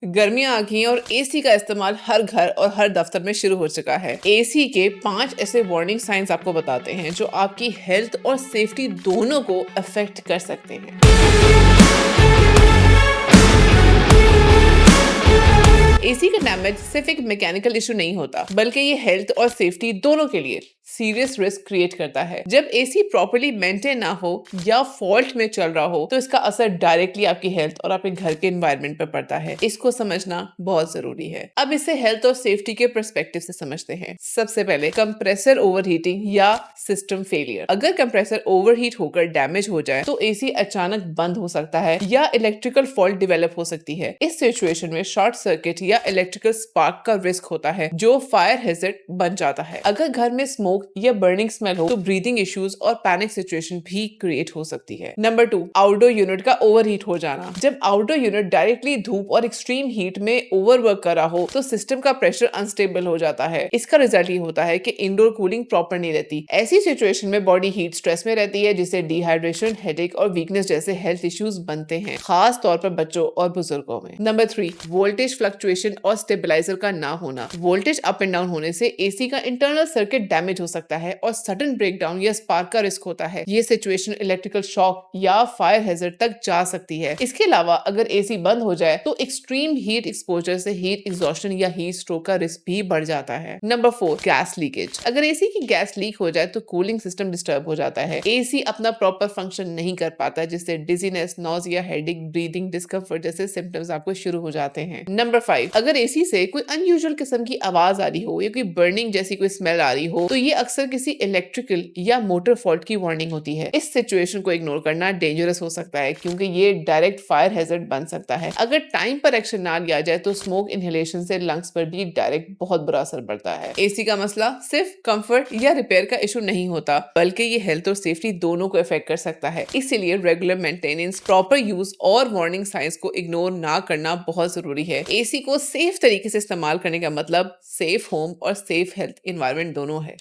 गर्मियां आ गई हैं और एसी का इस्तेमाल हर घर और हर दफ्तर में शुरू हो चुका है। एसी के 5 ऐसे वार्निंग साइंस आपको बताते हैं जो आपकी हेल्थ और सेफ्टी दोनों को अफेक्ट कर सकते हैं। एसी का डैमेज सिर्फ एक मैकेनिकल इशू नहीं होता, बल्कि ये हेल्थ और सेफ्टी दोनों के लिए सीरियस रिस्क क्रिएट करता है। जब एसी प्रॉपर्ली मेंटेन ना हो या फॉल्ट में चल रहा हो तो इसका असर डायरेक्टली आपकी हेल्थ और आपके घर के एनवायरनमेंट पर पड़ता है। इसको समझना बहुत जरूरी है। अब इसे हेल्थ और सेफ्टी के पर्सपेक्टिव से समझते हैं। सबसे पहले कंप्रेसर ओवरहीटिंग या सिस्टम फेलियर। अगर कंप्रेसर ओवरहीट होकर डैमेज हो जाए तो एसी अचानक बंद हो सकता है या इलेक्ट्रिकल फॉल्ट डेवलप हो सकती है। इस सिचुएशन में शॉर्ट सर्किट या इलेक्ट्रिकल स्पार्क का रिस्क होता है जो फायर हैजर्ड बन जाता है। अगर घर में स्मोक या बर्निंग स्मेल हो तो ब्रीदिंग इश्यूज और पैनिक सिचुएशन भी क्रिएट हो सकती है। नंबर 2, आउटडोर यूनिट का ओवरहीट हो जाना। जब आउटडोर यूनिट डायरेक्टली धूप और एक्सट्रीम हीट में ओवरवर्क कर रहा हो तो सिस्टम का प्रेशर अनस्टेबल हो जाता है। इसका रिजल्ट ये होता है कि इंडोर कूलिंग प्रॉपर नहीं रहती। ऐसी सिचुएशन में बॉडी हीट स्ट्रेस में रहती है जिससे डिहाइड्रेशन, हेडेक और वीकनेस जैसे हेल्थ इश्यूज बनते हैं, खास तौर पर बच्चों और बुजुर्गों में। नंबर 3, वोल्टेज फ्लक्चुएशन और स्टेबलाइजर का ना होना। वोल्टेज अप एंड डाउन होने से एसी का इंटरनल सर्किट डैमेज हो सकता है और सडन ब्रेकडाउन या स्पार्क का रिस्क होता है। ये सिचुएशन इलेक्ट्रिकल शॉक या फायर हैजर्ड तक जा सकती है। इसके अलावा अगर एसी बंद हो जाए तो एक्सट्रीम हीट एक्सपोजर से हीट एग्जॉस्शन या हीट स्ट्रोक का रिस्क भी बढ़ जाता है। Number 4, gas leakage. अगर एसी की गैस लीक हो जाए तो कूलिंग सिस्टम डिस्टर्ब हो जाता है। एसी अपना प्रॉपर फंक्शन नहीं कर पाता जिससे dizziness, nausea, headache, breathing discomfort जैसे सिम्टम्स आपको शुरू हो जाते हैं। नंबर 5, अगर एसी से कोई अनयूजुअल किस्म की आवाज आ रही हो या कोई बर्निंग जैसी कोई स्मेल आ रही हो तो ये अक्सर किसी इलेक्ट्रिकल या मोटर फॉल्ट की वार्निंग होती है। इस सिचुएशन को इग्नोर करना डेंजरस हो सकता है क्योंकि ये डायरेक्ट फायर हैजर्ड बन सकता है। अगर टाइम पर एक्शन ना लिया जाए तो स्मोक इनहेलेशन से लंग्स पर भी डायरेक्ट बहुत बुरा असर पड़ता है। एसी का मसला सिर्फ कंफर्ट या रिपेयर का इशू नहीं होता, बल्कि ये हेल्थ और सेफ्टी दोनों को अफेक्ट कर सकता है। इसीलिए रेगुलर मेंटेनेंस, प्रॉपर यूज और वार्निंग साइंस को इग्नोर ना करना बहुत जरूरी है। एसी को सेफ तरीके से इस्तेमाल करने का मतलब सेफ होम और सेफ हेल्थ एनवायरनमेंट दोनों है।